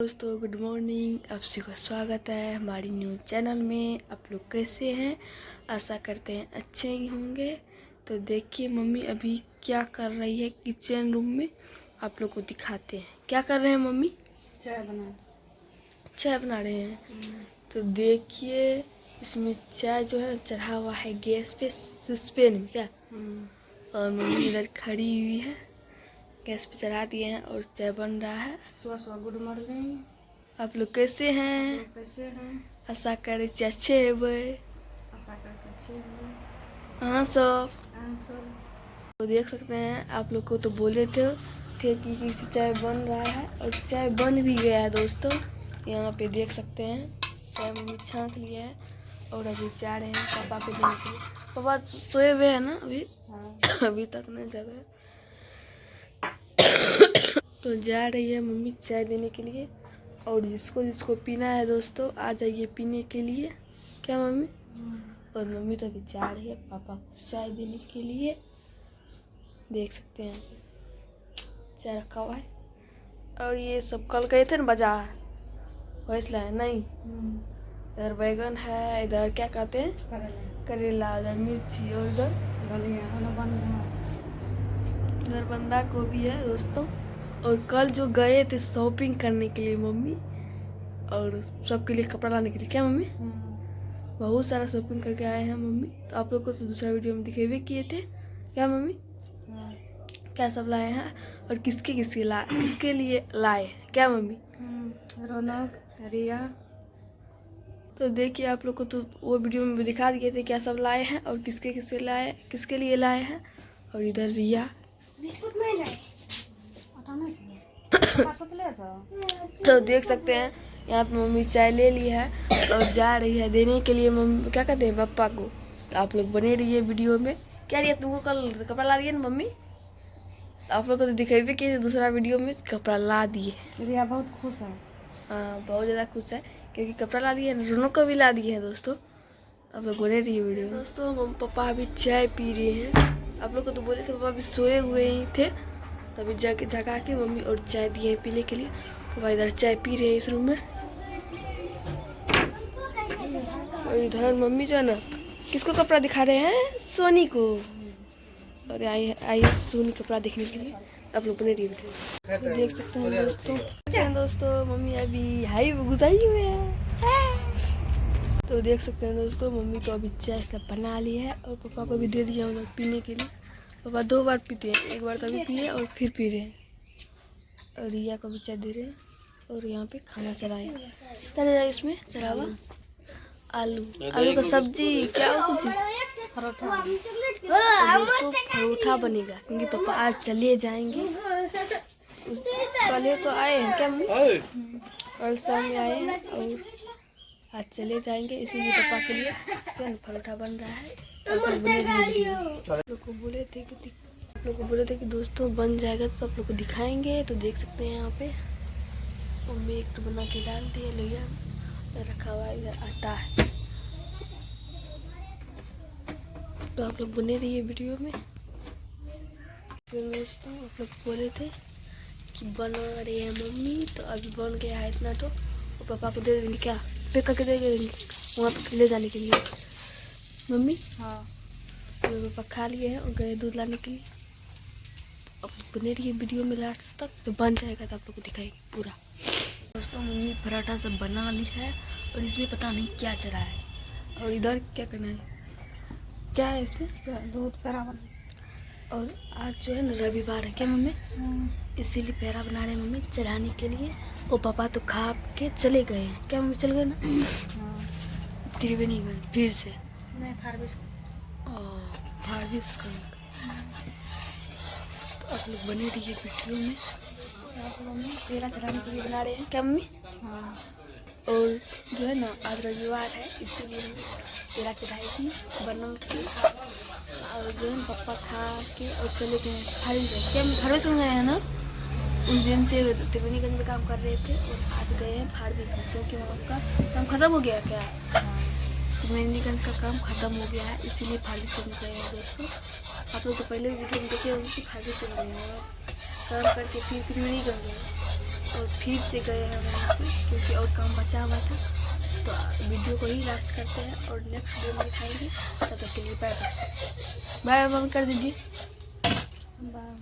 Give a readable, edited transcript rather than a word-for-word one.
दोस्तों good morning, आप सभी का स्वागत है हमारी न्यूज़ चैनल में। आप लोग कैसे हैं? आशा करते हैं अच्छे ही होंगे। तो देखिए मम्मी अभी क्या कर रही है किचन रूम में, आप लोग को दिखाते हैं। क्या कर रहे हैं मम्मी? चाय बना रहे हैं। तो देखिए इसमें चाय जो है चढ़ा हुआ है गैस पे सस्पेन में क्या, और मम्मी इधर खड़ी हुई है, गैस पे चढ़ा दिए हैं और चाय बन रहा है। सुबह गुड मॉर्निंग। आप लोग कैसे हैं? कैसे हैं? आशा करे अच्छे है वे। आशा कर अच्छे हैं। हाँ सब। सब तो देख सकते हैं, आप लोग को तो बोले थे कि किसी चाय बन रहा है और चाय बन भी गया है दोस्तों। यहाँ पे देख सकते हैं चाय मम्मी छाँक लिया है और अभी जा रहे हैं पापा को देने के लिए। पापा सोए हुए हैं ना अभी? हाँ। अभी तक नहीं जगे। तो जा रही है मम्मी चाय देने के लिए, और जिसको जिसको पीना है दोस्तों आ जाइए पीने के लिए। क्या मम्मी? और मम्मी तो अभी जा रही है पापा को चाय देने के लिए। देख सकते हैं चाय रखा हुआ है, और ये सब कल गए थे ना बाजार, वैसला है नहीं। इधर बैगन है, इधर क्या कहते हैं करेला, इधर मिर्ची, और इधर बंदा गोभी है दोस्तों। और कल जो गए थे शॉपिंग करने के लिए मम्मी, और सबके लिए कपड़ा लाने के लिए। क्या मम्मी? बहुत सारा शॉपिंग करके आए हैं मम्मी। तो आप लोग को तो दूसरा वीडियो में दिखे किए थे। क्या मम्मी? क्या सब लाए हैं और किसके लिए लाए? क्या मम्मी? रौनक, रिया। तो देखिए आप लोग को तो वो वीडियो में दिखा दिए थे क्या सब लाए हैं और किसके लिए लाए हैं। और इधर रिया तो देख सकते हैं यहाँ पे मम्मी चाय ले ली है और जा रही है देने के लिए मम्मी क्या कहते हैं पापा को। तो आप लोग बने रहिए वीडियो में। क्या रिया तुमको कल कपड़ा ला दिए ना मम्मी? तो आप लोग को तो दिखेबे किए दूसरा वीडियो में कपड़ा ला दिए। रिया बहुत खुश है। हाँ बहुत ज़्यादा खुश है क्योंकि कपड़ा ला दिए हैं, रोनक को भी ला दिए हैं दोस्तों। आप लोग बने रहिए वीडियो में। दोस्तों मम्मी पापा अभी चाय पी रहे हैं। आप लोग को तो बोले थे पापा अभी सोए हुए ही थे, तभी जगा के मम्मी और चाय दिए हैं पीने के लिए। पापा इधर चाय पी रहे हैं इस रूम में, और इधर मम्मी जो है ना किसको कपड़ा दिखा रहे हैं? सोनी को। और आई सोनी कपड़ा देखने के लिए। आप लोग बने रहिए वीडियो। तो देख सकते हैं दोस्तों मम्मी अभी हाई गुजाई हुए हैं। तो देख सकते हैं दोस्तों मम्मी तो अभी चाय सब बना ली है और पापा को भी दे दिया उधर पीने के लिए। पापा 2 बार पीते हैं, एक बार तभी पिए और फिर पी रहे हैं। और रिया को भी चाय दे रहे हैं और यहाँ पे खाना चढ़ाए। क्या दे रहा है इसमें चढ़ा हुआ? आलू का सब्जी। क्या कुछ दोस्तों परोठा बनेगा क्योंकि पापा आज चले जाएंगे। पहले तो आए हैं क्या मम्मी? और शाम में आए हैं और आज चले जाएंगे, इसीलिए पापा के लिए परोठा बन रहा है। आप लोग को बोले थे कि दोस्तों बन जाएगा तो सब लोग को दिखाएंगे। तो देख सकते हैं यहाँ पे मम्मी एक तो बना के डाल दिए लोहिया रखा हुआ है, इधर आटा है। तो आप लोग बने रहिए वीडियो में। तो दोस्तों आप लोग बोले थे कि बना रही है मम्मी, तो अभी बन गया है इतना। तो और पापा को दे देंगे, क्या पैक करके दे देंगे वहाँ पे ले जाने के लिए मम्मी। हाँ तो पापा खा लिए हैं और गए दूध लाने के लिए। तो आप लोग बने रहिए वीडियो में लास्ट तक, तो बन जाएगा तो आप लोग को दिखाएंगे पूरा। दोस्तों मम्मी पराठा सब बना ली है और इसमें पता नहीं क्या चला है। और इधर क्या करना है, क्या है इसमें? दूध पेड़ा बन। और आज जो है ना रविवार है क्या मम्मी, इसीलिए पेड़ा बना रहे हैं मम्मी चढ़ाने के लिए। और पापा तो खा के चले गए हैं। क्या मम्मी चल गए ना? त्रिवेणीगंज फिर से नहीं फारबिस तो आप लोग बने रहिए वीडियो में। मम्मी पेड़ा चढ़ाने के लिए बना रहे हैं क्या मम्मी? हाँ। और जो है ना आज रविवार है इसीलिए पेड़ा चढ़ाएगी बना के। और जो है पापा खा के और चले गए फारबिस। क्या फारबिस गए हैं ना? उस दिन से त्रिवेणीगंज में काम कर रहे थे और आज गए हैं फारबिस क्योंकि वहाँ का काम खत्म हो गया। क्या त्रिवेणीगंज का काम खत्म हो गया है इसीलिए फारबिस में गए हैं दोस्तों। आप लोग तो पहले वीडियो में देखे होंगे कि फारबिस में गए हैं काम करके फिर त्रिवेणीगंज गए। और फिर से गए हैं वहाँ पे क्योंकि और काम बचा हुआ था। तो वीडियो को ही लास्ट करते हैं और नेक्स्ट वीडियो में दिखाएंगे। तब तक के लिए बाय बाय। बाय बाय कर दीजिए। बाय।